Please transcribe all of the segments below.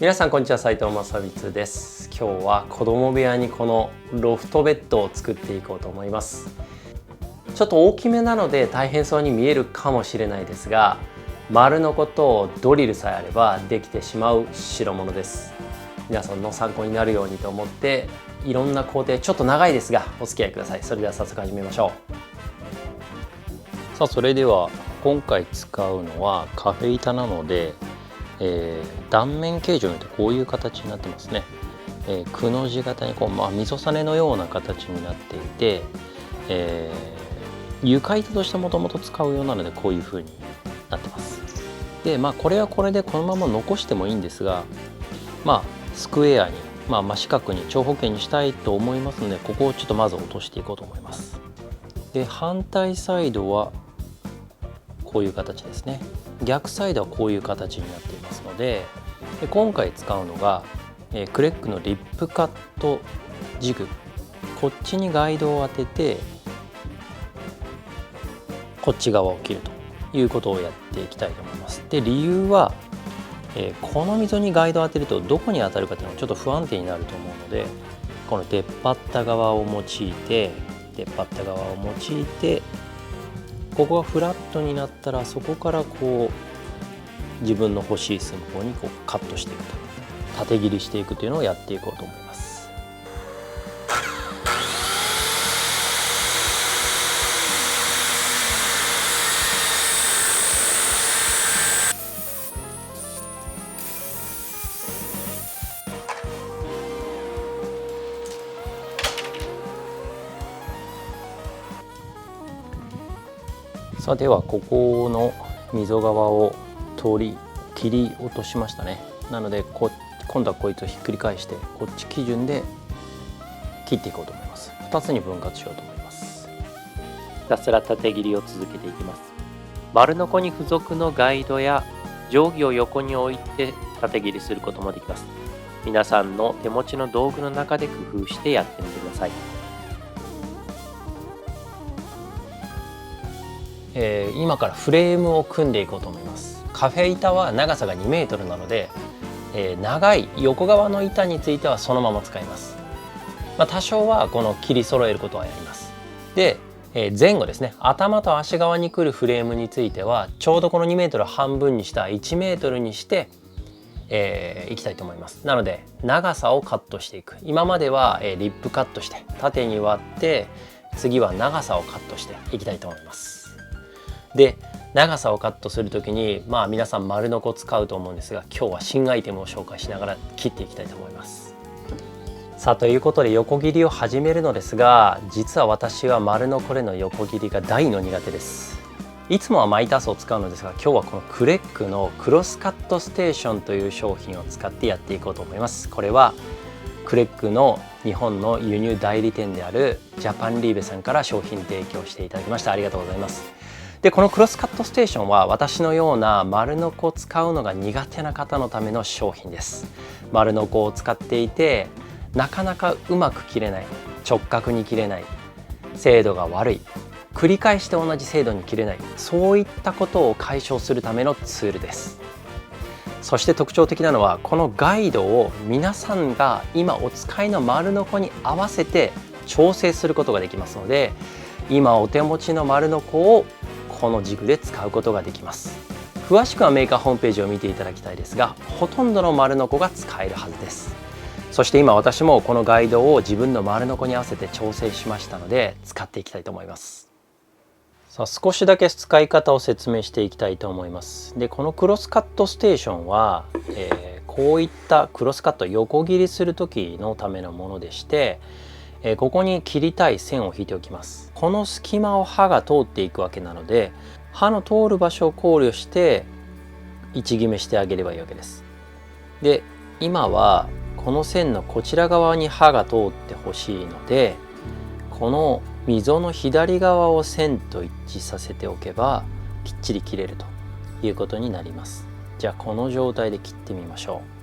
皆さんこんにちは、斉藤正光です。今日は子供部屋にこのロフトベッドを作っていこうと思います。ちょっと大きめなので大変そうに見えるかもしれないですが、丸のことドリルさえあればできてしまう代物です。皆さんの参考になるようにと思っていろんな工程ちょっと長いですがお付き合いください。それでは早速始めましょう。さあ、それでは今回使うのはカフェ板なので、断面形状によってこういう形になってますね。くの字型にみそさねのような形になっていて、床板としてもともと使うようなのでこういう風になってます。でこれはこれでこのまま残してもいいんですが、スクエアに、真四角に長方形にしたいと思いますので、ここをちょっとまず落としていこうと思います。で反対サイドはこういう形ですね。逆サイドはこういう形になっていますので、今回使うのがクレックのリップカットジグ、こっちにガイドを当ててこっち側を切るということをやっていきたいと思います。で理由は、この溝にガイドを当てるとどこに当たるかというのがちょっと不安定になると思うので、この出っ張った側を用いてここがフラットになったらそこからこう自分の欲しい寸法にこうカットしていくと、縦切りしていくというのをやっていこうと思います。さあではここの溝側を切り落としましたね。なので今度はこいつをひっくり返してこっち基準で切っていこうと思います。2つに分割しようと思います。ひたすら縦切りを続けていきます。丸ノコに付属のガイドや定規を横に置いて縦切りすることもできます。皆さんの手持ちの道具の中で工夫してやってみてください。今からフレームを組んでいこうと思います。カフェ板は長さが2メートルなので、長い横側の板についてはそのまま使います。多少はこの切り揃えることはやります。で、前後ですね、頭と足側に来るフレームについてはちょうどこの2メートル半分にした1メートルにしていきたいと思います。なので長さをカットしていく。今まではリップカットして縦に割って、次は長さをカットしていきたいと思います。で長さをカットする時に皆さん丸ノコ使うと思うんですが、今日は新アイテムを紹介しながら切っていきたいと思います。さあということで横切りを始めるのですが、実は私は丸ノコでの横切りが大の苦手です。いつもはマイタースを使うのですが、今日はこのクレックのクロスカットステーションという商品を使ってやっていこうと思います。これはクレックの日本の輸入代理店であるジャパンリーベさんから商品提供していただきました。ありがとうございます。でこのクロスカットステーションは私のような丸ノコを使うのが苦手な方のための商品です。丸ノコを使っていてなかなかうまく切れない、直角に切れない、精度が悪い、繰り返して同じ精度に切れない、そういったことを解消するためのツールです。そして特徴的なのはこのガイドを皆さんが今お使いの丸ノコに合わせて調整することができますので、今お手持ちの丸ノコをこのジグで使うことができます。詳しくはメーカーホームページを見ていただきたいですが、ほとんどの丸ノコが使えるはずです。そして今私もこのガイドを自分の丸ノコに合わせて調整しましたので使っていきたいと思います。さあ少しだけ使い方を説明していきたいと思います。でこのクロスカットステーションは、こういったクロスカット横切りする時のためのものでして、ここに切りたい線を引いておきます。この隙間を刃が通っていくわけなので、刃の通る場所を考慮して位置決めしてあげればいいわけです。で今はこの線のこちら側に刃が通ってほしいので、この溝の左側を線と一致させておけばきっちり切れるということになります。じゃあこの状態で切ってみましょう。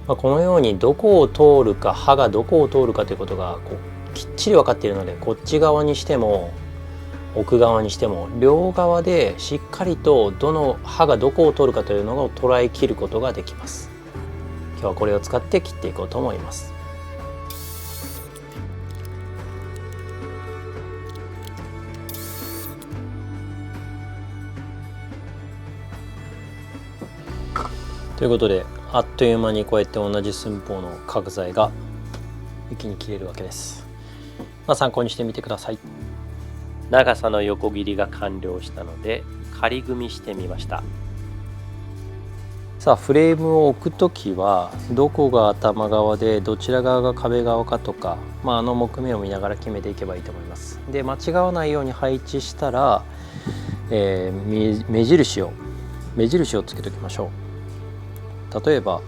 このようにどこを通るか、刃がどこを通るかということがきっちり分かっているので、こっち側にしても奥側にしても両側でしっかりとどの刃がどこを取るかというのを捉えきることができます。今日はこれを使って切っていこうと思います。ということで、あっという間にこうやって同じ寸法の角材が一気に切れるわけです。参考にしてみてください。長さの横切りが完了したので仮組みしてみました。さあ、フレームを置くときはどこが頭側でどちら側が壁側かとか、木目を見ながら決めていけばいいと思います。で、間違わないように配置したら、目印をつけておきましょう。例えば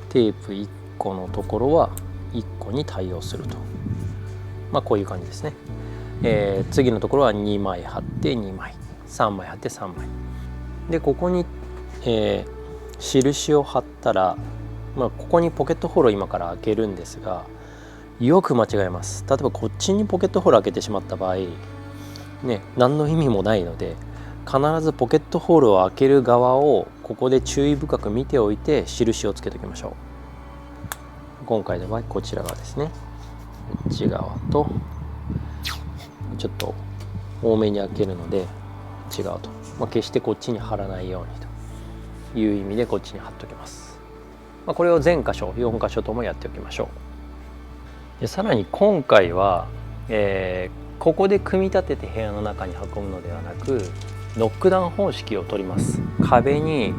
テープ1個のところは1個に対応すると、こういう感じですね。次のところは2枚貼って2枚、3枚貼って3枚で、ここに、印を貼ったら、ここにポケットホールを今から開けるんですが、よく間違えます。例えばこっちにポケットホール開けてしまった場合ね、何の意味もないので、必ずポケットホールを開ける側をここで注意深く見ておいて印をつけておきましょう。今回の場合こちら側ですね。こっち側とちょっと多めに開けるのでこっち側と、決してこっちに貼らないようにという意味でこっちに貼っておきます。これを全箇所4箇所ともやっておきましょう。でさらに今回は、ここで組み立てて部屋の中に運ぶのではなく、ノックダウン方式を取ります。壁に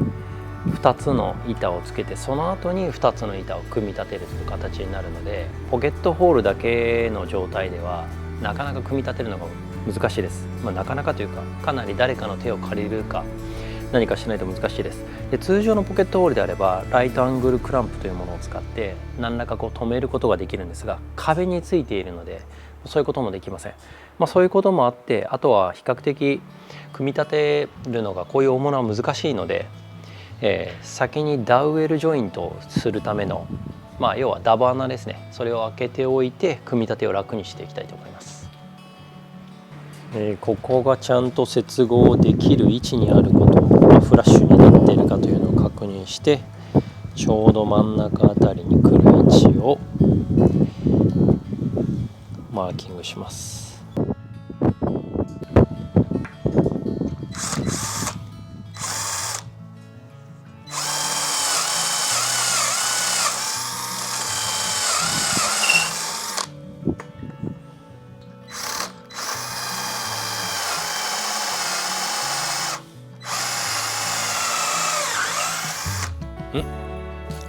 2つの板をつけて、その後に2つの板を組み立てるという形になるので、ポケットホールだけの状態ではなかなか組み立てるのが難しいです。なかなかというか、かなり誰かの手を借りるか何かしないと難しいです。で、通常のポケットホールであればライトアングルクランプというものを使って何らか止めることができるんですが、壁についているのでそういうこともできません。そういうこともあって、あとは比較的組み立てるのがこういう大物は難しいので、先にダウエルジョイントをするための、要はダブ穴ですね、それを開けておいて組み立てを楽にしていきたいと思います。ここがちゃんと接合できる位置にあることを、フラッシュになっているかというのを確認して、ちょうど真ん中あたりに来る位置をマーキングします。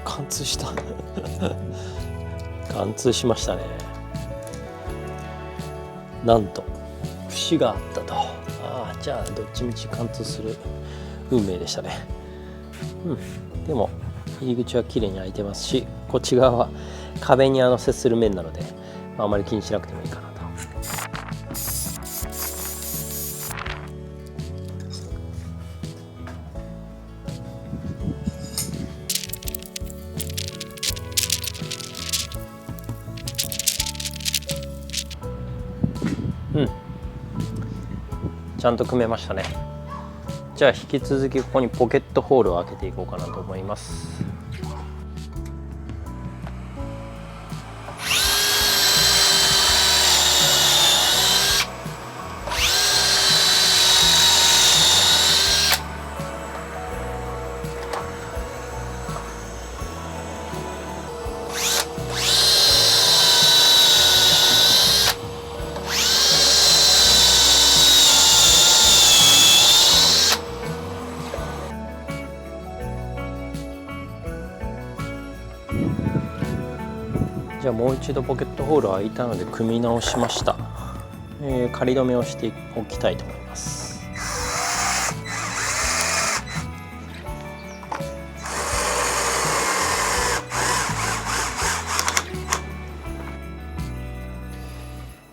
貫通した貫通しましたね。なんと節があったと。じゃあどっちみち貫通する運命でしたね。でも入り口は綺麗に開いてますし、こっち側は壁に接する面なので、あまり気にしなくてもいいかなと。ちゃんと組めましたね。じゃあ引き続きここにポケットホールを開けていこうかなと思います。じゃあもう一度ポケットホール開いたので組み直しました。仮止めをしておきたいと思います。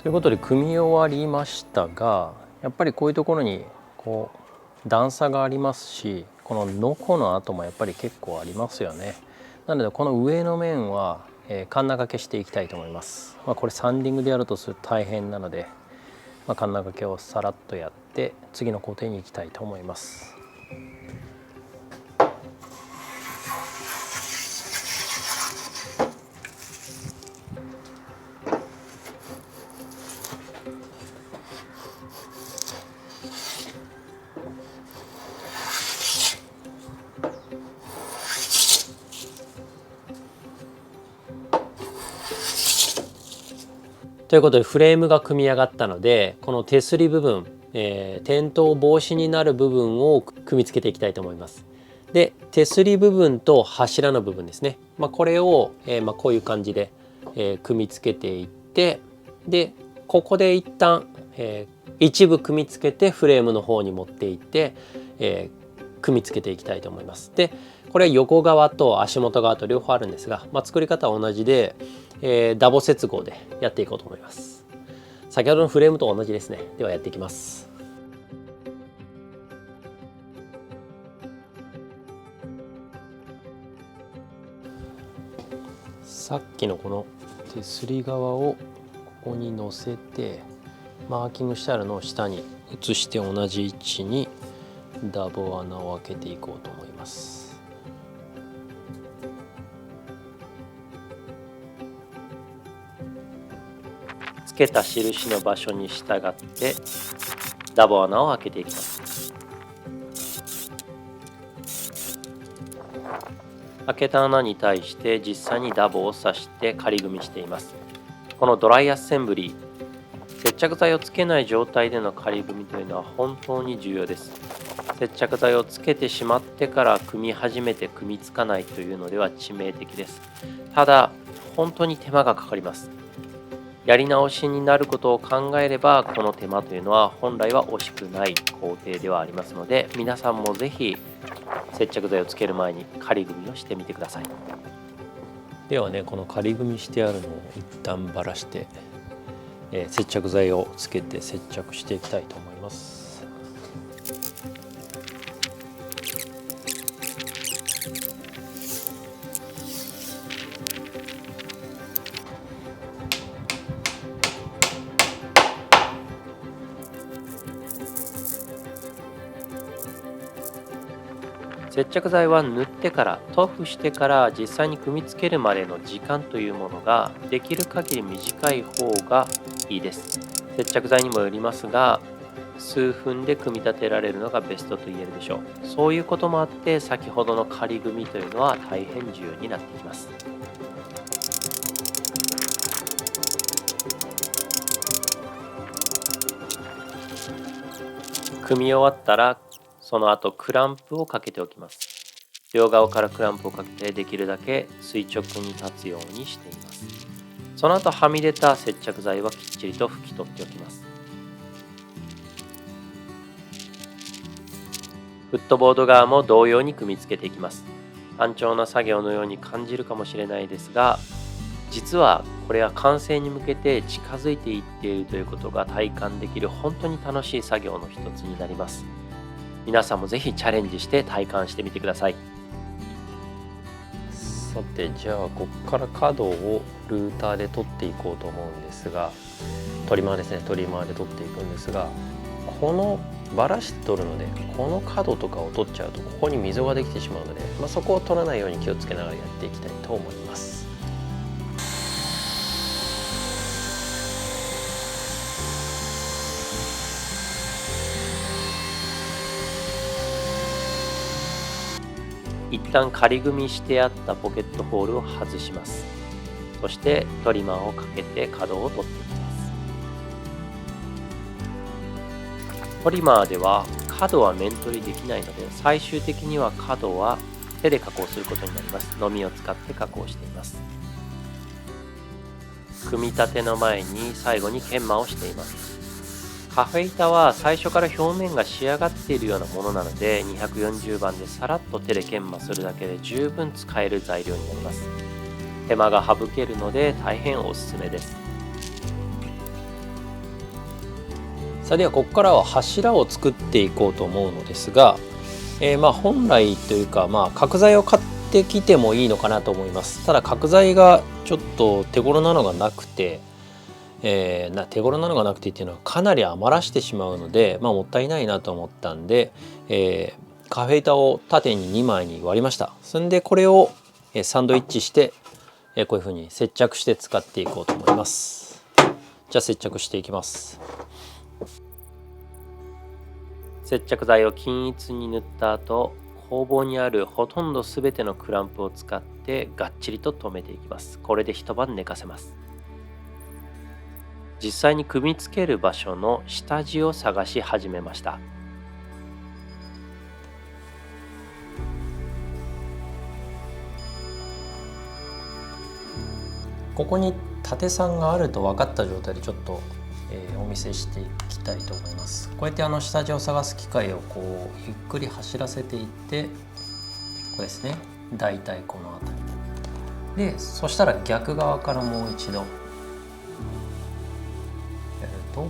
ということで組み終わりましたが、やっぱりこういうところに段差がありますし、このノコの跡もやっぱり結構ありますよね。なのでこの上の面はカンナ掛けしていきたいと思います。これサンディングでやるとすると大変なので、カンナ掛けをさらっとやって次の工程に行きたいと思います。ということでフレームが組み上がったので、この手すり部分、転倒防止になる部分を組み付けていきたいと思います。で手すり部分と柱の部分ですね、これを、こういう感じで、組み付けていって、でここで一旦、一部組み付けてフレームの方に持っていって、組み付けていきたいと思います。でこれは横側と足元側と両方あるんですが、作り方は同じで、ダボ接合でやっていこうと思います。先ほどのフレームと同じですね。ではやっていきます。さっきのこの手すり側をここに乗せて、マーキングしてあるのを下に移して同じ位置にダボ穴を開けていこうと思います。つけた印の場所に従ってダボ穴を開けていきます。開けた穴に対して実際にダボを刺して仮組みしています。このドライアッセンブリー、接着剤をつけない状態での仮組みというのは本当に重要です。接着剤をつけてしまってから組み始めて組みつかないというのでは致命的です。ただ本当に手間がかかります。やり直しになることを考えれば、この手間というのは本来は惜しくない工程ではありますので、皆さんもぜひ接着剤をつける前に仮組みをしてみてください。ではね、この仮組みしてあるのを一旦ばらして、接着剤をつけて接着していきたいと思います。接着剤は塗ってから塗布してから実際に組み付けるまでの時間というものができる限り短い方がいいです。接着剤にもよりますが、数分で組み立てられるのがベストと言えるでしょう。そういうこともあって、先ほどの仮組みというのは大変重要になってきます。組み終わったらその後クランプをかけておきます。両側からクランプをかけてできるだけ垂直に立つようにしています。その後はみ出た接着剤はきっちりと拭き取っておきます。フットボード側も同様に組み付けていきます。単調な作業のように感じるかもしれないですが、実はこれは完成に向けて近づいていっているということが体感できる本当に楽しい作業の一つになります。皆さんもぜひチャレンジして体感してみてください。さて、じゃあここから角をルーターで取っていこうと思うんですが、トリマーですね、トリマーで取っていくんですが、このバラして取るので、この角とかを取っちゃうとここに溝ができてしまうので、そこを取らないように気をつけながらやっていきたいと思います。一旦仮組みしてあったポケットホールを外します。そしてトリマーをかけて角を取っていきます。トリマーでは角は面取りできないので、最終的には角は手で加工することになります。のみを使って加工しています。組み立ての前に最後に研磨をしています。カフェ板は最初から表面が仕上がっているようなものなので、240番でさらっと手で研磨するだけで十分使える材料になります。手間が省けるので大変おすすめです。さあ、ではここからは柱を作っていこうと思うのですが、本来というか、角材を買ってきてもいいのかなと思います。ただ角材がちょっと手頃なのがなくて、手頃なのがなくてっていうのはかなり余らしてしまうので、もったいないなと思ったんで、カフェ板を縦に2枚に割りました。そんでこれをサンドイッチして、こういうふうに接着して使っていこうと思います。じゃあ接着していきます。接着剤を均一に塗った後、工房にあるほとんど全てのクランプを使ってがっちりと留めていきます。これで一晩寝かせます。実際に組み付ける場所の下地を探し始めました。ここに縦3があると分かった状態でちょっと、お見せしていきたいと思います。こうやって下地を探す機械をこうゆっくり走らせていって、これですね、だいたいこの辺りで、そしたら逆側からもう一度やると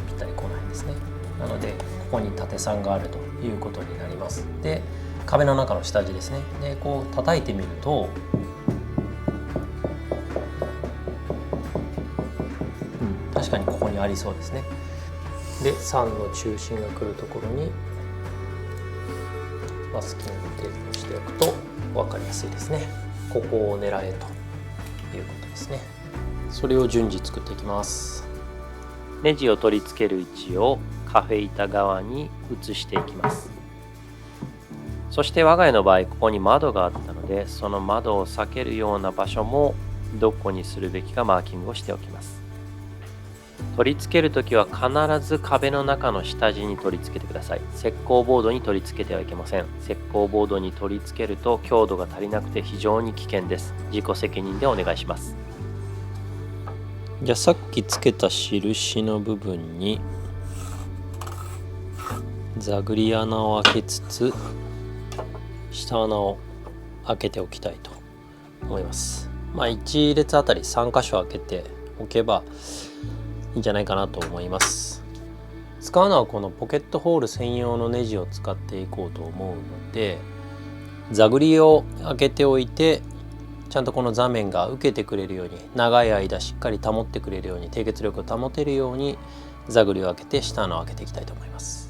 ぴったりこの辺ですね。なのでここに縦3があるということになります。で、壁の中の下地ですね。で、こう叩いてみると、確かにここにありそうですね。で、3の中心が来るところにマスキングテープをしておくと分かりやすいですね。ここを狙えということですね。それを順次作っていきます。ネジを取り付ける位置をカフェ板側に移していきます。そして我が家の場合、ここに窓があったので、その窓を避けるような場所もどこにするべきかマーキングをしておきます。取り付けるときは必ず壁の中の下地に取り付けてください。石膏ボードに取り付けてはいけません。石膏ボードに取り付けると強度が足りなくて非常に危険です。自己責任でお願いします。じゃあさっきつけた印の部分にザグリ穴を開けつつ下穴を開けておきたいと思います。1列あたり3箇所開けておけばいいんじゃないかなと思います。使うのはこのポケットホール専用のネジを使っていこうと思うので、ザグリを開けておいてちゃんとこの座面が受けてくれるように、長い間しっかり保ってくれるように、締結力を保てるようにザグリを開けて下穴を開けていきたいと思います。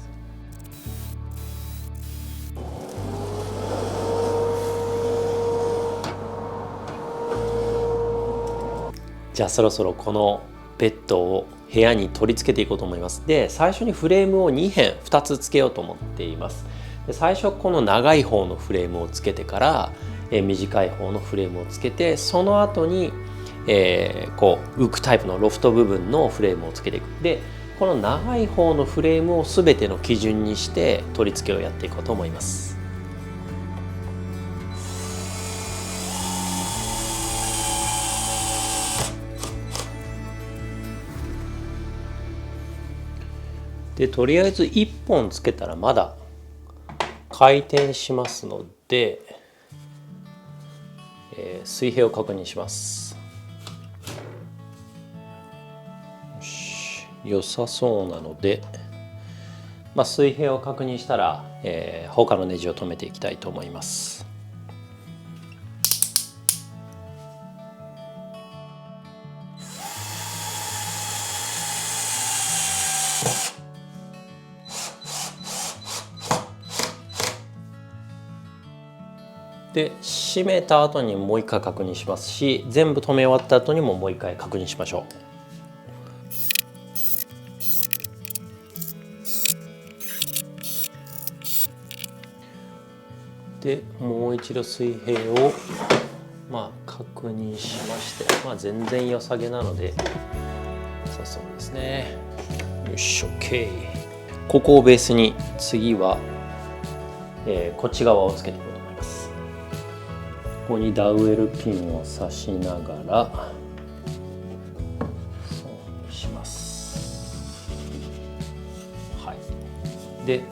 じゃあそろそろこのベッドを部屋に取り付けていこうと思います。で、最初にフレームを2つ付けようと思っています。で、最初この長い方のフレームを付けてから、短い方のフレームを付けて、その後に、こう浮くタイプのロフト部分のフレームを付けていく。で、この長い方のフレームを全ての基準にして取り付けをやっていこうと思います。で、とりあえず1本つけたらまだ回転しますので、水平を確認します。よし、良さそうなので、水平を確認したら、他のネジを留めていきたいと思います。で、閉めた後にもう一回確認しますし、全部留め終わった後にももう一回確認しましょう。で、もう一度水平を確認しまして、全然良さげなので良さそうですね。よし、 OK。 ここをベースに次は、こっち側をつけていこうと思います。ここにダウエルピンを刺しながらそうします。はい。で、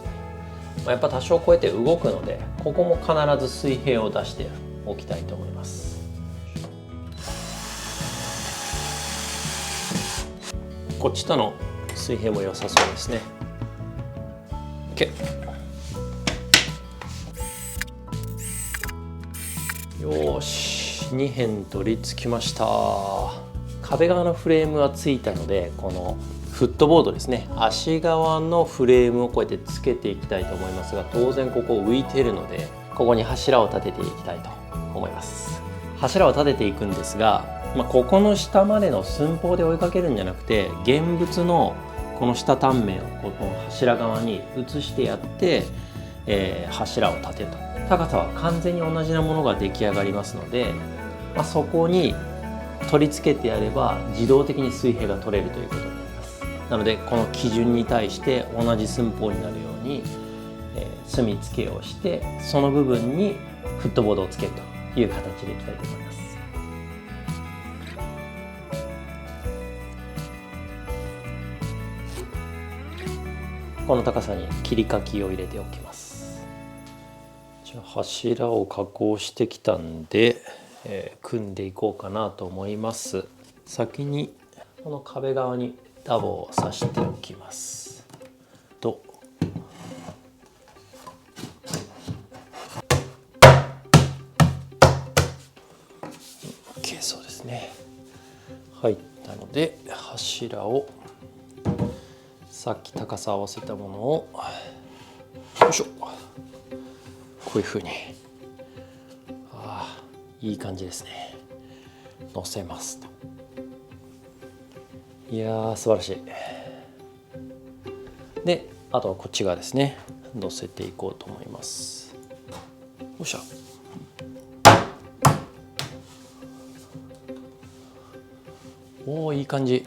やっぱ多少こうやって動くので、ここも必ず水平を出しておきたいと思います。こっちとの水平も良さそうですね。 OK。よし、2辺取り付きました。壁側のフレームはついたので、このフットボードですね、足側のフレームをこうやってつけていきたいと思いますが、当然ここ浮いているので、ここに柱を立てていきたいと思います。柱を立てていくんですが、ここの下までの寸法で追いかけるんじゃなくて、現物のこの下端面をこの柱側に移してやって、柱を立てると。高さは完全に同じなものが出来上がりますので、そこに取り付けてやれば自動的に水平が取れるということになります。なのでこの基準に対して同じ寸法になるように、墨付けをして、その部分にフットボードをつけるという形でいきたいと思います。この高さに切り欠きを入れておきます。じゃあ柱を加工してきたんで、組んでいこうかなと思います。先にこの壁側にダボを刺しておきますと、そうですね、入ったので柱をさっき高さ合わせたものをよいしょ、こういうふうにいい感じですね、乗せますと。いやー素晴らしい。であとはこっち側ですね、乗せていこうと思います。よいしょ。おーいい感じ。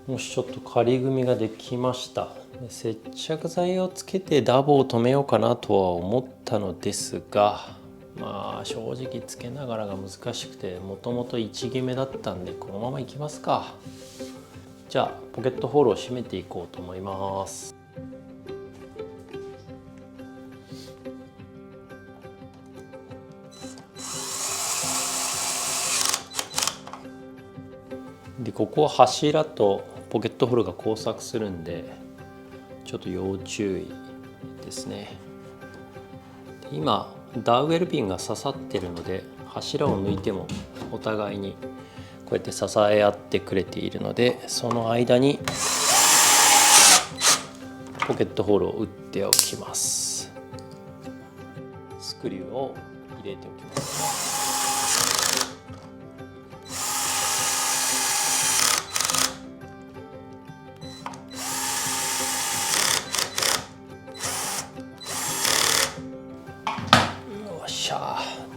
よし、ちょっと仮組みができました。接着剤をつけてダボを留めようかなとは思ったのですが、正直つけながらが難しくて、もともと位置決めだったんでこのままいきますか。じゃあポケットホールを締めていこうと思います。でここは柱とポケットホールが交錯するんで、ちょっと要注意ですね。今ダウエルピンが刺さってるので、柱を抜いてもお互いにこうやって支え合ってくれているので、その間にポケットホールを打っておきます。スクリューを入れておきます。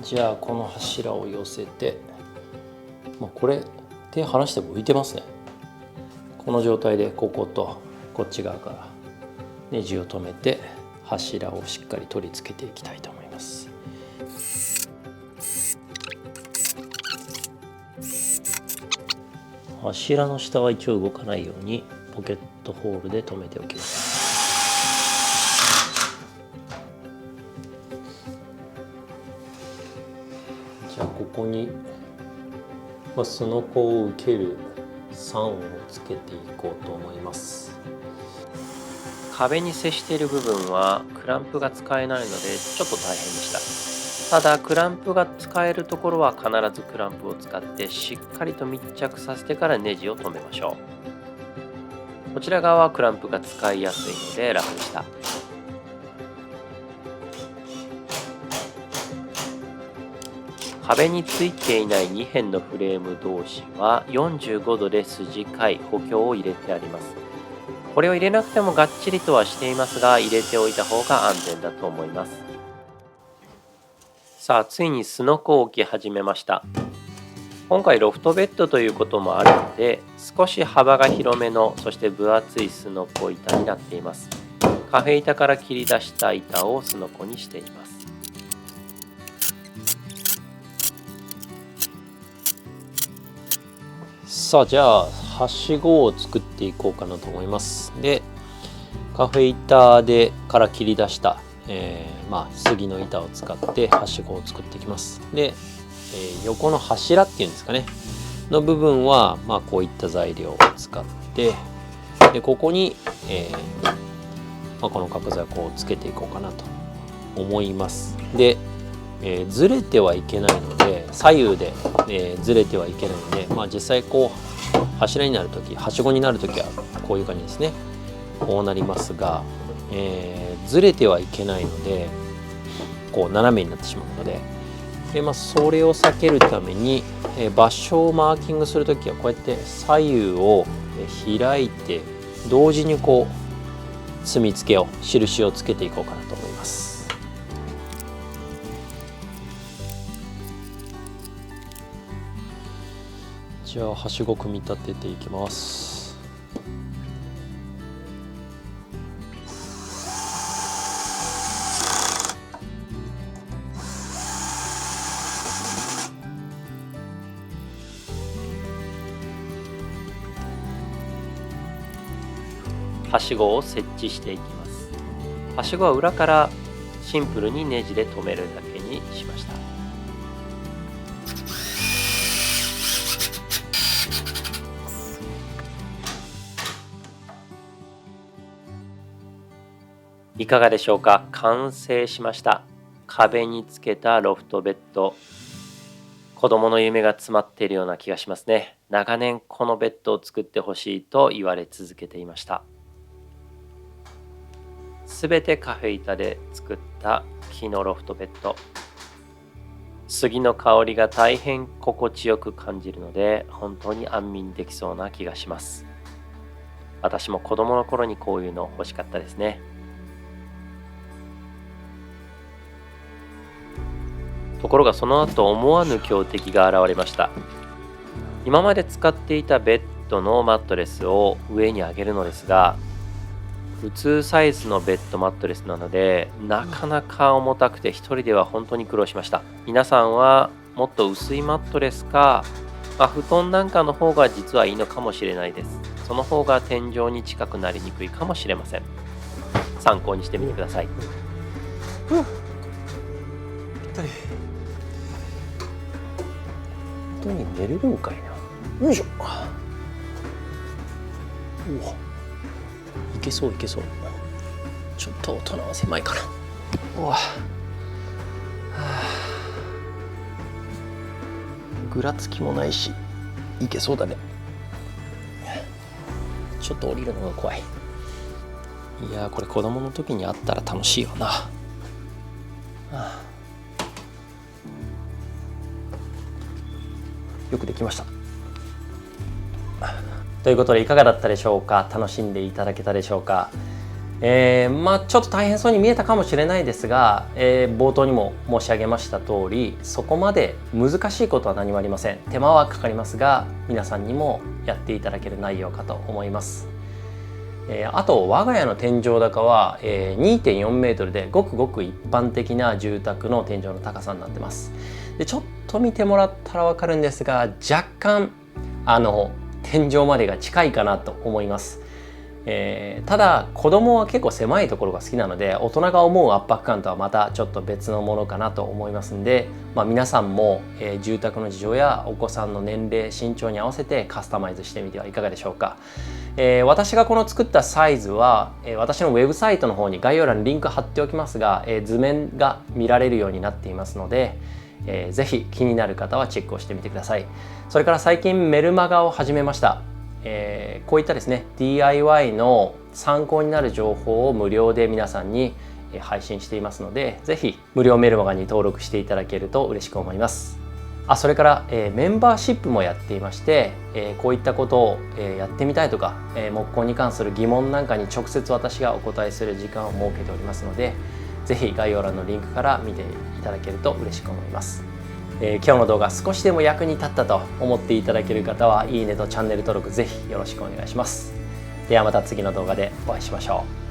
じゃあこの柱を寄せて、これ手離しても浮いてますね。この状態でこことこっち側からネジを止めて柱をしっかり取り付けていきたいと思います。柱の下は一応動かないようにポケットホールで留めておきます。じゃあここにすのこを受ける3をつけていこうと思います。壁に接している部分はクランプが使えないのでちょっと大変でした。ただクランプが使えるところは必ずクランプを使ってしっかりと密着させてからネジを留めましょう。こちら側はクランプが使いやすいので楽でした。壁についていない2辺のフレーム同士は45度で筋交い補強を入れてあります。これを入れなくてもがっちりとはしていますが、入れておいた方が安全だと思います。さあついにすのこを置き始めました。今回ロフトベッドということもあるので、少し幅が広めの、そして分厚いすのこ板になっています。カフェ板から切り出した板をすのこにしています。さあじゃあはしごを作っていこうかなと思います。でカフェ板から切り出した、杉の板を使ってはしごを作っていきます。で、横の柱っていうんですかねの部分は、こういった材料を使って、でここに、この角材をこうつけていこうかなと思います。で、ずれてはいけないので、左右で、ずれてはいけないので、実際こう柱になるとき、はしごになるときはこういう感じですね。こうなりますが、ずれてはいけないので、こう斜めになってしまうので、それを避けるために、場所をマーキングするときはこうやって左右を開いて同時にこう墨付けを印をつけていこうかなと思います。じゃあはしご組み立てていきます。はしごを設置していきます。はしごは裏からシンプルにネジで留めるだけにしました。いかがでしょうか。完成しました。壁につけたロフトベッド。子供の夢が詰まっているような気がしますね。長年このベッドを作ってほしいと言われ続けていました。すべてカフェ板で作った木のロフトベッド。杉の香りが大変心地よく感じるので、本当に安眠できそうな気がします。私も子供の頃にこういうの欲しかったですね。ところがその後思わぬ強敵が現れました。今まで使っていたベッドのマットレスを上に上げるのですが、普通サイズのベッドマットレスなのでなかなか重たくて一人では本当に苦労しました。皆さんはもっと薄いマットレスか、布団なんかの方が実はいいのかもしれないです。その方が天井に近くなりにくいかもしれません。参考にしてみてください。ぴったり。本当に寝れるんかいな。よいしょ。おお、いけそういけそう。ちょっと大人は狭いかな。おわ、ぐらつきもないしいけそうだね。ちょっと降りるのが怖い。いやー、これ子供の時にあったら楽しいよな。よくできました。ということでいかがだったでしょうか。楽しんでいただけたでしょうか。ちょっと大変そうに見えたかもしれないですが、冒頭にも申し上げました通り、そこまで難しいことは何もありません。手間はかかりますが、皆さんにもやっていただける内容かと思います。あと我が家の天井高は、2.4 メートルでごくごく一般的な住宅の天井の高さになってます。でちょっと見てもらったら分かるんですが、若干天井までが近いかなと思います。ただ子供は結構狭いところが好きなので、大人が思う圧迫感とはまたちょっと別のものかなと思いますんで、皆さんも、住宅の事情やお子さんの年齢身長に合わせてカスタマイズしてみてはいかがでしょうか。私がこの作ったサイズは、私のウェブサイトの方に概要欄にリンク貼っておきますが、図面が見られるようになっていますので、ぜひ気になる方はチェックをしてみてください。それから最近メルマガを始めました。こういったですね DIY の参考になる情報を無料で皆さんに配信していますので、ぜひ無料メルマガに登録していただけると嬉しく思います。それから、メンバーシップもやっていまして、こういったことを、やってみたいとか、木工に関する疑問なんかに直接私がお答えする時間を設けておりますので、ぜひ概要欄のリンクから見ていただけると嬉しく思います。今日の動画少しでも役に立ったと思っていただける方は、いいねとチャンネル登録ぜひよろしくお願いします。ではまた次の動画でお会いしましょう。